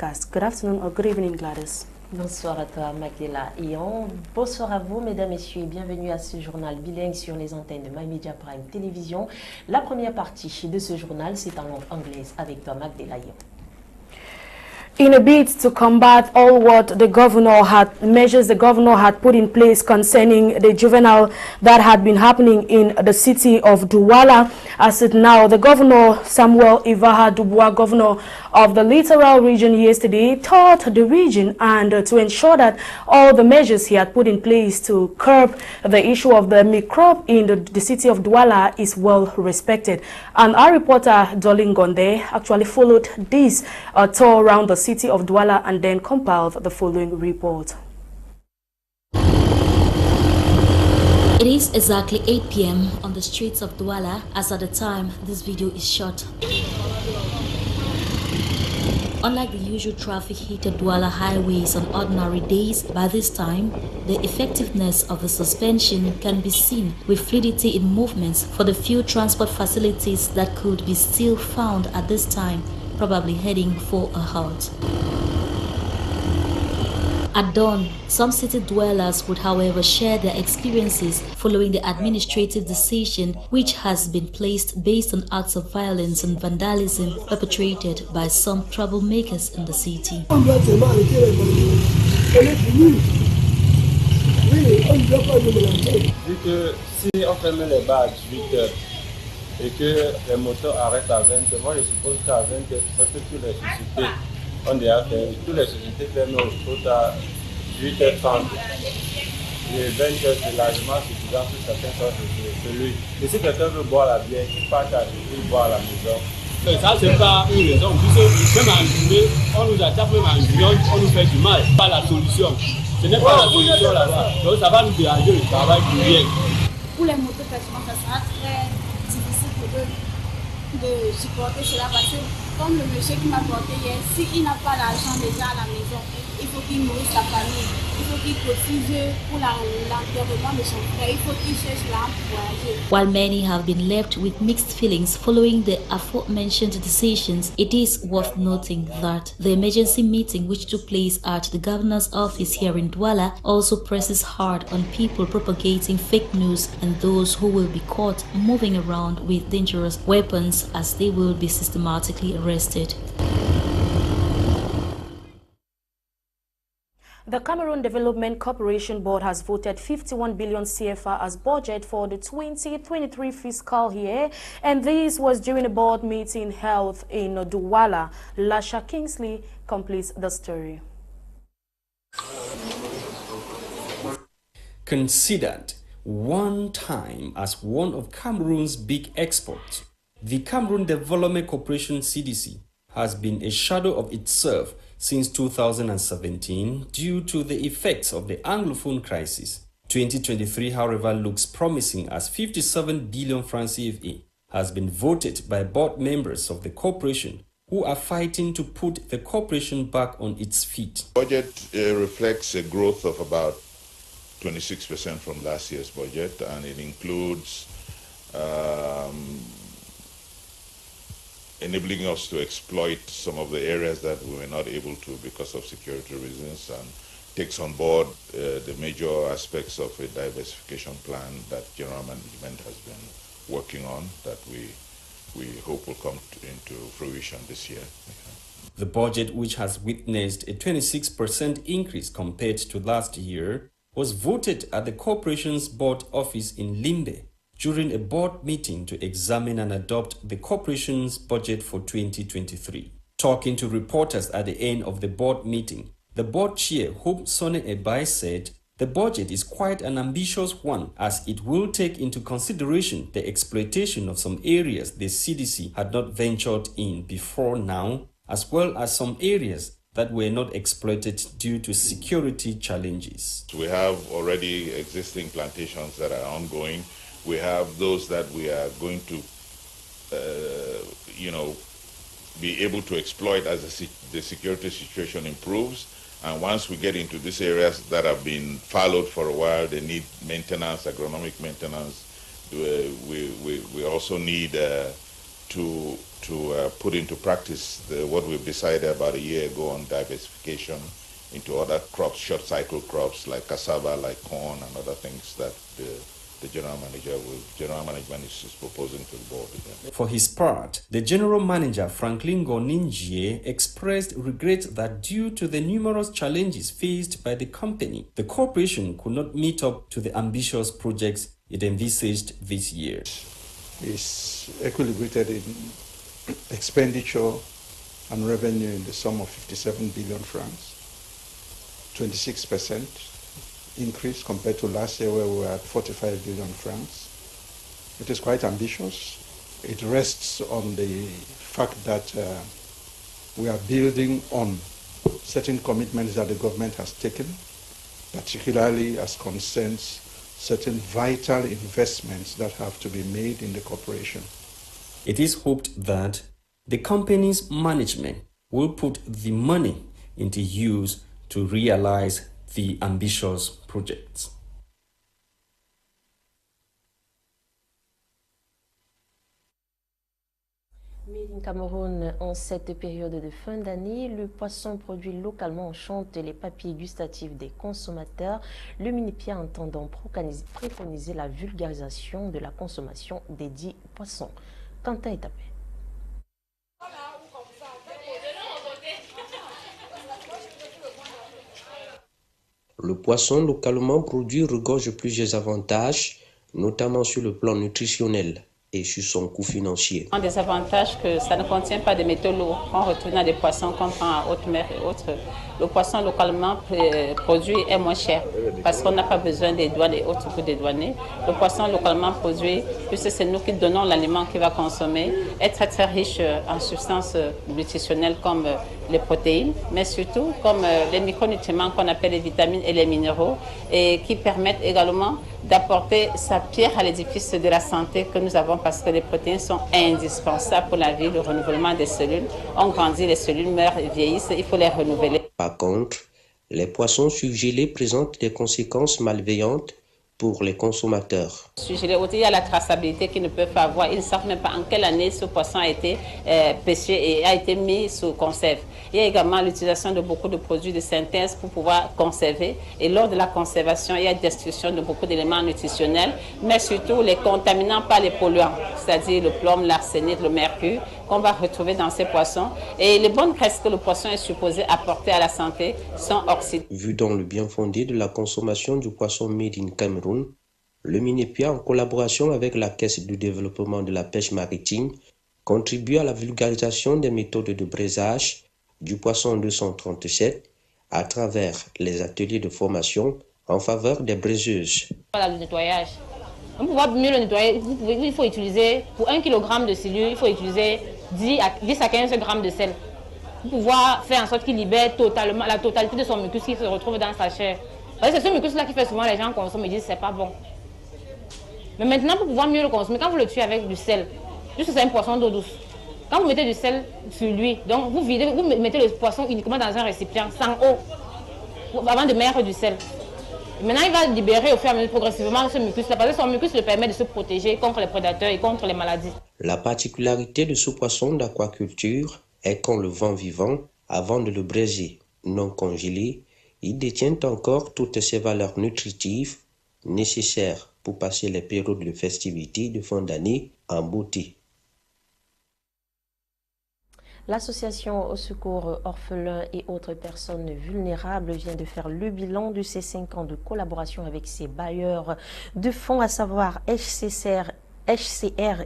newscast. Good afternoon or good evening, Gwladys. Bonsoir à toi, Magdella Eyong. Bonsoir à vous, mesdames, messieurs, et bienvenue à ce journal bilingue sur les antennes de MyMedia Prime Télévision. La première partie de ce journal, c'est en langue anglaise avec toi, Magdella Eyong. In a bid to combat all what measures the governor had put in place concerning the juvenile that had been happening in the city of Douala, as it now, the governor, Samuel Ivaha Dubois, governor of the littoral region yesterday, toured the region and to ensure that all the measures he had put in place to curb the issue of the microbe in the city of Douala is well respected. And our reporter, Nolinga, actually followed this tour around the city of Douala and then compiled the following report. It is exactly 8 p.m. on the streets of Douala as at the time this video is shot. Unlike the usual traffic-heated Douala highways on ordinary days, by this time, the effectiveness of the suspension can be seen with fluidity in movements for the few transport facilities that could be still found at this time, probably heading for a halt. At dawn, some city dwellers would however share their experiences following the administrative decision which has been placed based on acts of violence and vandalism perpetrated by some troublemakers in the city. Vu que si on ferme les bars à 18h et que les moteurs arrêtent à 20h, moi je suppose qu'à 20h, parce que toutes les sociétés ont déjà fait, toutes les sociétés ferment autour à 18h30. Et 20h c'est largement suffisant pour certaines sortes de celui. Et si quelqu'un veut boire la bière, il part à boire à la maison. Ça, c'est pas une raison, puisque même en journée, on nous attaque, même en journée, on nous fait du mal. Pas la solution. Ce n'est pas la solution là-bas. Donc ça va nous déranger le travail pour rien. Pour les motos, personnellement, ça sera très difficile pour eux de supporter cela parce que, comme le monsieur qui m'a porté hier, s'il n'a pas l'argent déjà à la maison, il faut qu'il nourrisse sa famille, il faut qu'il cotise pour l'enterrement de son frère, il faut qu'il cherche l'arme pour voyager. While many have been left with mixed feelings following the aforementioned decisions, it is worth noting that the emergency meeting which took place at the governor's office here in Douala also presses hard on people propagating fake news and those who will be caught moving around with dangerous weapons, as they will be systematically arrested. The Cameroon Development Corporation Board has voted 51 billion CFA as budget for the 2023 fiscal year, and this was during a board meeting held in Douala. Lasha Kingsley completes the story. Considered one time as one of Cameroon's big exports, the Cameroon Development Corporation CDC has been a shadow of itself since 2017 due to the effects of the Anglophone crisis. 2023, however, looks promising as 57 billion francs CFA has been voted by board members of the corporation who are fighting to put the corporation back on its feet. The budget reflects a growth of about 26% from last year's budget, and it includes enabling us to exploit some of the areas that we were not able to because of security reasons, and takes on board the major aspects of a diversification plan that general management has been working on that we hope will come into fruition this year. The budget, which has witnessed a 26% increase compared to last year, was voted at the corporation's board office in Limbe during a board meeting to examine and adopt the corporation's budget for 2023. Talking to reporters at the end of the board meeting, the board chair, Hope Sone Ebai, said the budget is quite an ambitious one as it will take into consideration the exploitation of some areas the CDC had not ventured in before now, as well as some areas that were not exploited due to security challenges. We have already existing plantations that are ongoing. We have those that we are going to, be able to exploit as the security situation improves. And once we get into these areas that have been fallowed for a while, they need maintenance, agronomic maintenance. We also need to put into practice what we've decided about a year ago on diversification into other crops, short cycle crops like cassava, like corn, and other things that the general management is proposing to the board. For his part, the general manager Franklin Goninjie expressed regret that due to the numerous challenges faced by the company, the corporation could not meet up to the ambitious projects it envisaged this year. Is equilibrated in expenditure and revenue in the sum of 57 billion francs, 26% increase compared to last year where we were at 45 billion francs. It is quite ambitious. It rests on the fact that we are building on certain commitments that the government has taken, particularly as concerns certain vital investments that have to be made in the corporation. It is hoped that the company's management will put the money into use to realize the ambitious projects. Made in Cameroun, en cette période de fin d'année, le poisson produit localement enchante les papilles gustatives des consommateurs. Le Minipia entendant préconiser la vulgarisation de la consommation des dits poissons. Quentin Etapé. Le poisson localement produit regorge plusieurs avantages, notamment sur le plan nutritionnel et sur son coût financier. Un des avantages que ça ne contient pas de métaux lourds. On retrouve dans des poissons qu'on prend à haute mer et autres. Le poisson localement produit est moins cher parce qu'on n'a pas besoin des douanes et autres coûts dédouanés. Le poisson localement produit, puisque c'est nous qui donnons l'aliment qu'il va consommer, est très très riche en substances nutritionnelles comme les protéines, mais surtout comme les micronutriments qu'on appelle les vitamines et les minéraux et qui permettent également d'apporter sa pierre à l'édifice de la santé que nous avons parce que les protéines sont indispensables pour la vie, le renouvellement des cellules. On grandit, les cellules meurent et vieillissent, il faut les renouveler. Par contre, les poissons surgelés présentent des conséquences malveillantes pour les consommateurs. Surgelés, il y a la traçabilité qu'ils ne peuvent pas avoir. Ils ne savent même pas en quelle année ce poisson a été pêché et a été mis sous conserve. Il y a également l'utilisation de beaucoup de produits de synthèse pour pouvoir conserver. Et lors de la conservation, il y a destruction de beaucoup d'éléments nutritionnels, mais surtout les contaminants par les polluants, c'est-à-dire le plomb, l'arsénite, le mercure, qu'on va retrouver dans ces poissons. Et les bonnes graisses que le poisson est supposé apporter à la santé sont oxydées. Vu dans le bien fondé de la consommation du poisson made in Cameroun, le Minipia, en collaboration avec la Caisse de développement de la pêche maritime, contribue à la vulgarisation des méthodes de braisage du poisson 237 à travers les ateliers de formation en faveur des braiseuses. Voilà le nettoyage. Pour pouvoir mieux le nettoyer, il faut utiliser, pour 1 kg de silure, il faut utiliser 10 à 15 grammes de sel. Pour pouvoir faire en sorte qu'il libère totalement la totalité de son mucus qui se retrouve dans sa chair. C'est ce mucus-là qui fait souvent les gens consomment et disent c'est pas bon. Mais maintenant, pour pouvoir mieux le consommer, quand vous le tuez avec du sel, juste c'est un poisson d'eau douce. Quand vous mettez du sel sur lui, donc vous mettez le poisson uniquement dans un récipient, sans eau, avant de mettre du sel. Et maintenant, il va libérer au fur et à mesure progressivement ce mucus-là, parce que son mucus le permet de se protéger contre les prédateurs et contre les maladies. La particularité de ce poisson d'aquaculture est qu'on le vend vivant avant de le braiser. Non congelé, il détient encore toutes ses valeurs nutritives nécessaires pour passer les périodes de festivités de fin d'année en beauté. L'association au secours orphelins et autres personnes vulnérables vient de faire le bilan de ces 5 ans de collaboration avec ses bailleurs de fonds, à savoir HCR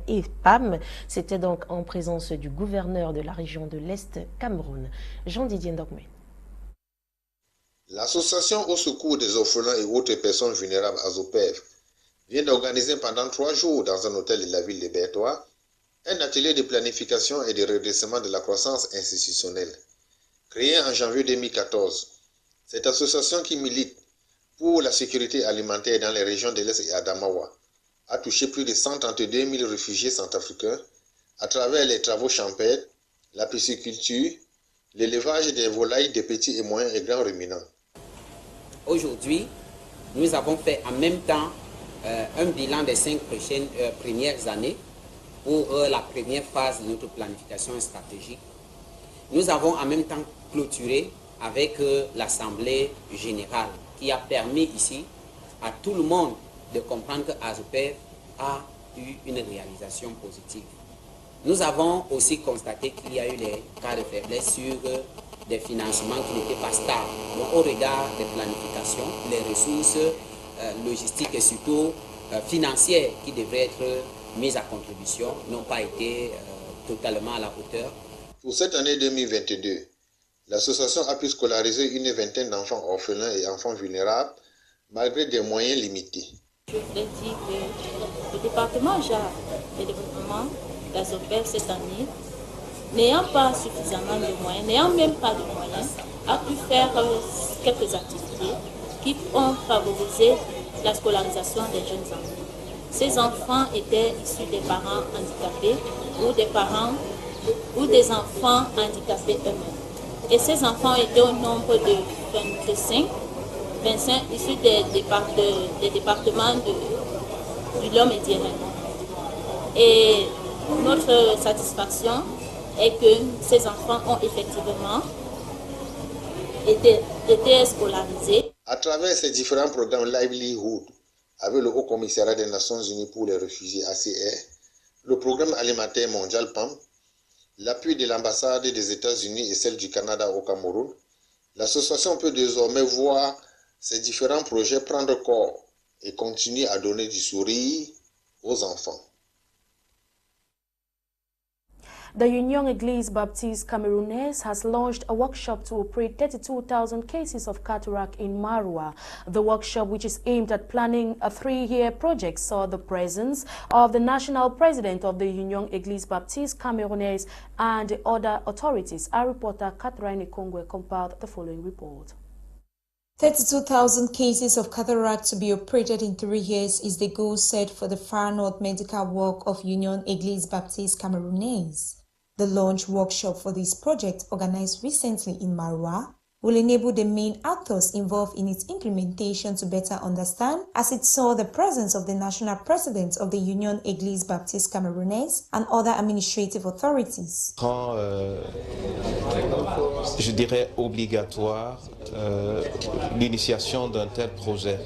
et PAM. C'était donc en présence du gouverneur de la région de l'Est, Cameroun, Jean-Didier Ndokme. L'association au secours des orphelins et autres personnes vulnérables, ASOPEV, vient d'organiser pendant 3 jours dans un hôtel de la ville de Bertois un atelier de planification et de redressement de la croissance institutionnelle. Créée en janvier 2014, cette association qui milite pour la sécurité alimentaire dans les régions de l'Est et Adamawa a touché plus de 132 000 réfugiés centrafricains à travers les travaux champêtres, la pisciculture, l'élevage des volailles de petits et moyens et grands ruminants. Aujourd'hui, nous avons fait en même temps un bilan des 5 premières années pour la première phase de notre planification stratégique. Nous avons en même temps clôturé avec l'Assemblée générale qui a permis ici à tout le monde de comprendre que ASOPEV a eu une réalisation positive. Nous avons aussi constaté qu'il y a eu des cas de faiblesse sur des financements qui n'étaient pas stables. Donc, au regard des planifications, les ressources logistiques et surtout financières qui devraient être mises à contribution n'ont pas été totalement à la hauteur. Pour cette année 2022, l'association a pu scolariser une vingtaine d'enfants orphelins et enfants vulnérables malgré des moyens limités. Je voudrais dire que le département genre de développement d'ASOPEV cette année, n'ayant pas suffisamment de moyens, n'ayant même pas de moyens, a pu faire quelques activités qui ont favorisé la scolarisation des jeunes enfants. Ces enfants étaient issus des parents handicapés ou des parents ou des enfants handicapés eux-mêmes. Et ces enfants étaient au nombre de 25 issus des départements du Lom et d'Ewane. Et notre satisfaction est que ces enfants ont effectivement été scolarisés. À travers ces différents programmes Livelihood, avec le Haut Commissariat des Nations Unies pour les réfugiés ACR, le Programme alimentaire mondial PAM, l'appui de l'ambassade des États-Unis et celle du Canada au Cameroun, l'association peut désormais voir ces différents projets prendre corps et continuer à donner du sourire aux enfants. The Eyong Église Baptiste Camerounese has launched a workshop to operate 32,000 cases of cataract in Maroua. The workshop, which is aimed at planning a 3-year project, saw the presence of the national president of the Eyong Église Baptiste Camerounese and other authorities. Our reporter Catherine Kongwe compiled the following report. 32,000 cases of cataract to be operated in 3 years is the goal set for the Far North Medical Work of Eyong Église Baptiste Camerounese. The launch workshop for this project, organized recently in Maroua, will enable the main actors involved in its implementation to better understand, as it saw the presence of the national president of the Eyong Église Baptiste Camerounese and other administrative authorities. Je dirais obligatoire l'initiation d'un tel projet.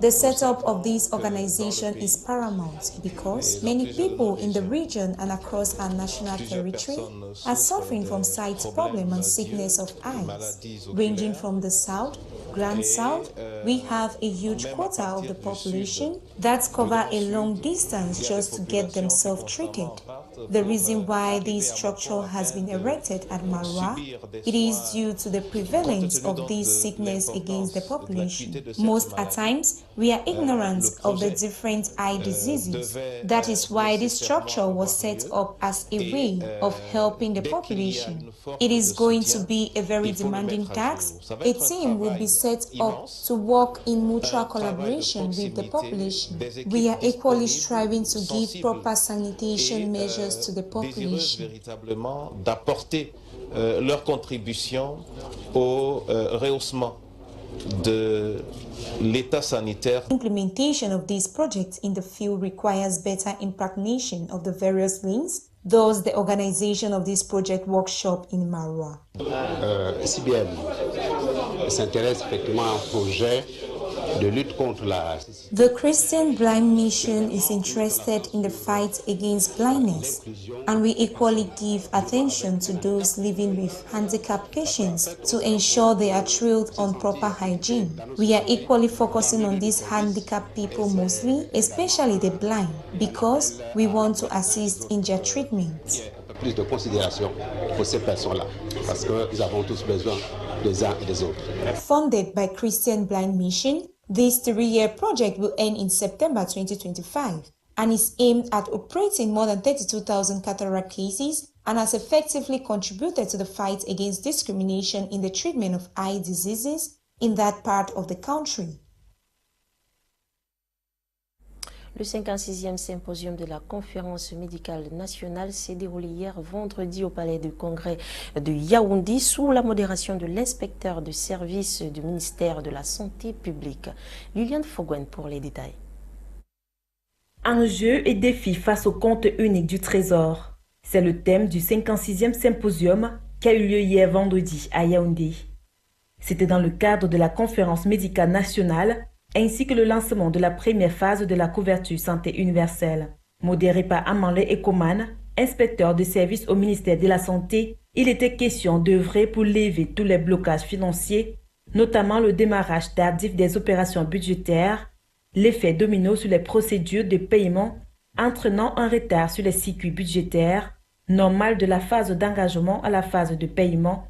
The setup of this organization is paramount because many people in the region and across our national territory are suffering from sight problem and sickness of eyes. Ranging from the south, Grand South, we have a huge quota of the population that cover a long distance just to get themselves treated. The reason why this structure has been erected at Maroua, it is due to the prevalence of this sickness against the population. Most at times, we are ignorant of the different eye diseases. That is why this structure was set up as a way of helping the population. It is going to be a very demanding task. A team will be set up to work in mutual collaboration with the population. We are equally striving to give proper sanitation measures to the population. Véritablement d'apporter leur contribution au rehaussement de l'état sanitaire. Implementation of this project in the field requires better impregnation of the various links. Thus, the organization of this project workshop in Maroua. CBM s'intéresse effectivement à un projet de lutte contre la... The Christian Blind Mission is interested in the fight against blindness, and we equally give attention to those living with handicapped patients to ensure they are trained on proper hygiene. We are equally focusing on these handicapped people mostly, especially the blind, because we want to assist in their treatment. Plus de considération pour ces personnes-là, parce que nous avons tous besoin des uns et des autres. Funded by Christian Blind Mission, this 3-year project will end in September 2025 and is aimed at operating more than 32,000 cataract cases and has effectively contributed to the fight against discrimination in the treatment of eye diseases in that part of the country. Le 56e symposium de la conférence médicale nationale s'est déroulé hier vendredi au palais du congrès de Yaoundé sous la modération de l'inspecteur de service du ministère de la Santé publique. Liliane Foguen pour les détails. Enjeux et défis face au compte unique du Trésor. C'est le thème du 56e symposium qui a eu lieu hier vendredi à Yaoundé. C'était dans le cadre de la conférence médicale nationale ainsi que le lancement de la première phase de la couverture santé universelle. Modéré par Amanlé Ekoman, inspecteur de service au ministère de la Santé, il était question d'œuvrer pour lever tous les blocages financiers, notamment le démarrage tardif des opérations budgétaires, l'effet domino sur les procédures de paiement entraînant un retard sur les circuits budgétaires, normal de la phase d'engagement à la phase de paiement,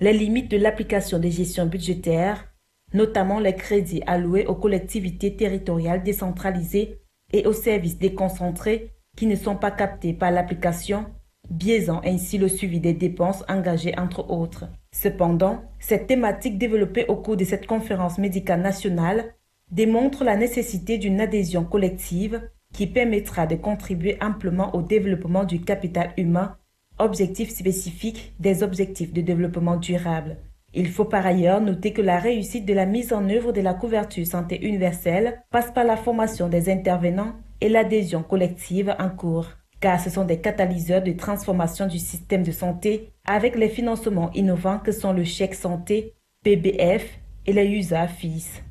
les limites de l'application des gestions budgétaires, notamment les crédits alloués aux collectivités territoriales décentralisées et aux services déconcentrés qui ne sont pas captés par l'application, biaisant ainsi le suivi des dépenses engagées entre autres. Cependant, cette thématique développée au cours de cette conférence médicale nationale démontre la nécessité d'une adhésion collective qui permettra de contribuer amplement au développement du capital humain, objectif spécifique des objectifs de développement durable. Il faut par ailleurs noter que la réussite de la mise en œuvre de la couverture santé universelle passe par la formation des intervenants et l'adhésion collective en cours, car ce sont des catalyseurs de transformation du système de santé avec les financements innovants que sont le chèque santé, PBF et les user fees.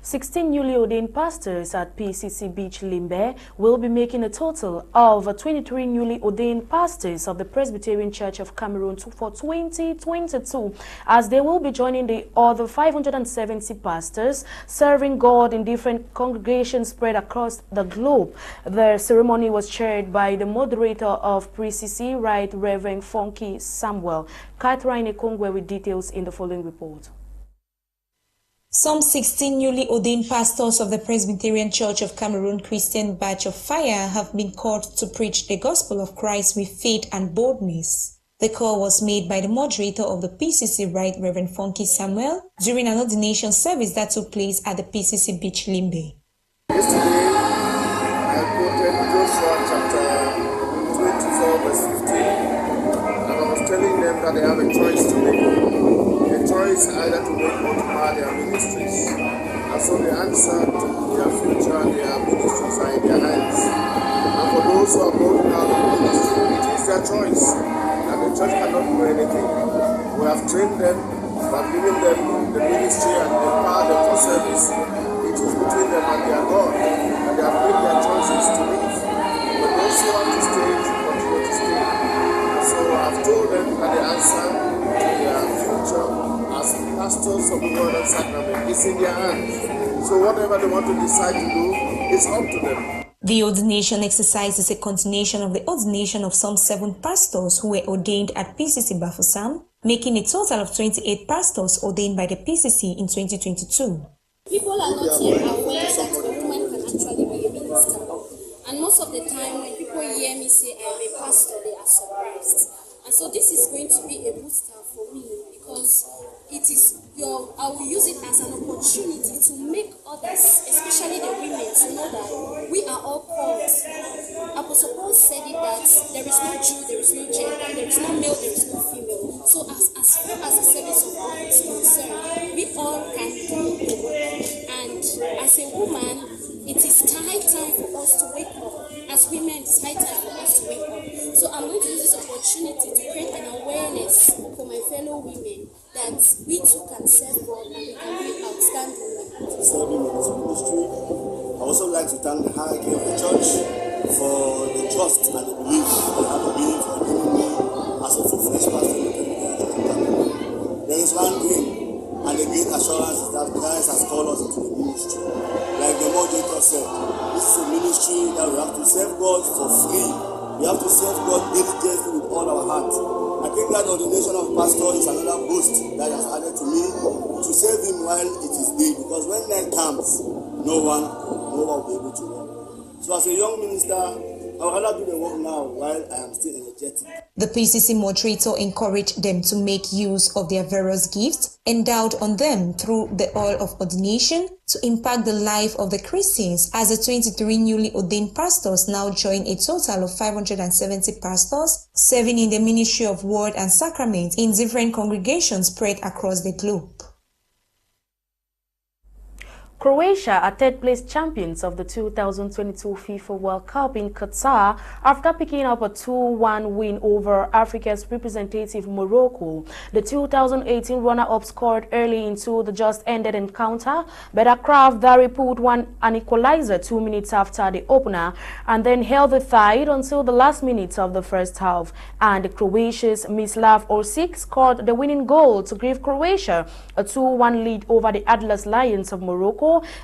16 newly ordained pastors at PCC Beach Limbe will be making a total of 23 newly ordained pastors of the Presbyterian Church of Cameroon for 2022, as they will be joining the other 570 pastors serving God in different congregations spread across the globe. The ceremony was chaired by the moderator of PCC, Right Reverend Funky Samuel. Catherine Ekongwe with details in the following report. Some 16 newly ordained pastors of the Presbyterian Church of Cameroon Christian Batch of Fire have been called to preach the gospel of Christ with faith and boldness. The call was made by the moderator of the PCC, Right Reverend Funky Samuel, during an ordination service that took place at the PCC Beach Limbe. Yesterday, I quoted Joshua chapter 24 verse 15, and I was telling them that they have a choice to make. The choice either to make or to mar their ministries. And so the answer to their future, their ministries are in their hands. And for those who are broken out of ministry, it is their choice. And the church cannot do anything. We have trained them, we have given them the ministry and empowered them for service. It is between them and their God. And they have made their choices to leave. But those who want to stay should continue to stay. And so I have told them that the answer to their future as pastors of the Word and Sacrament is in their hands. So whatever they want to decide to do, it's up to them. The ordination exercise is a continuation of the ordination of some 7 pastors who were ordained at PCC Bafoussam, making a total of 28 pastors ordained by the PCC in 2022. People are not yet aware that a woman can actually be a minister. And most of the time when people hear me say I am a pastor, they are surprised. And so this is going to be a booster for me, because I will use it as an opportunity to make others, especially the women, to know that we are all called. Apostle Paul said it that there is no Jew, there is no gender, there is no male, there is no female. So as far as the service of God is concerned, we all can do it. And as a woman, it is high time for us to wake up. As women, it's high time for us to wake up. So I'm going to use this opportunity to create an awareness for my fellow women that we too can serve God and we can be outstanding women. Serving in this ministry. I also like to thank the hierarchy of the church for the trust and the belief they have in me for giving me as a full-fledged pastor in the Presbyterian. There is one thing, and the great assurance is that Christ has called us into the ministry. Like the moderator said, this is a ministry that we have to serve God for free. We have to serve God diligently with all our heart. I think that ordination of pastor is another boost that has added to me to serve him while it is day, because when night comes, no one will be able to work. So as a young minister, I would rather do the work now while I am still energetic. The PCC moderator encouraged them to make use of their various gifts endowed on them through the oil of ordination to impact the life of the Christians, as the 23 newly ordained pastors now join a total of 570 pastors serving in the ministry of Word and Sacrament in different congregations spread across the globe. Croatia are third-place champions of the 2022 FIFA World Cup in Qatar after picking up a 2-1 win over Africa's representative Morocco. The 2018 runner-up scored early into the just-ended encounter, but Akraf Dari put an equalizer 2 minutes after the opener and then held the tide until the last minutes of the first half. And Croatia's Mislav Orsic scored the winning goal to give Croatia a 2-1 lead over the Atlas Lions of Morocco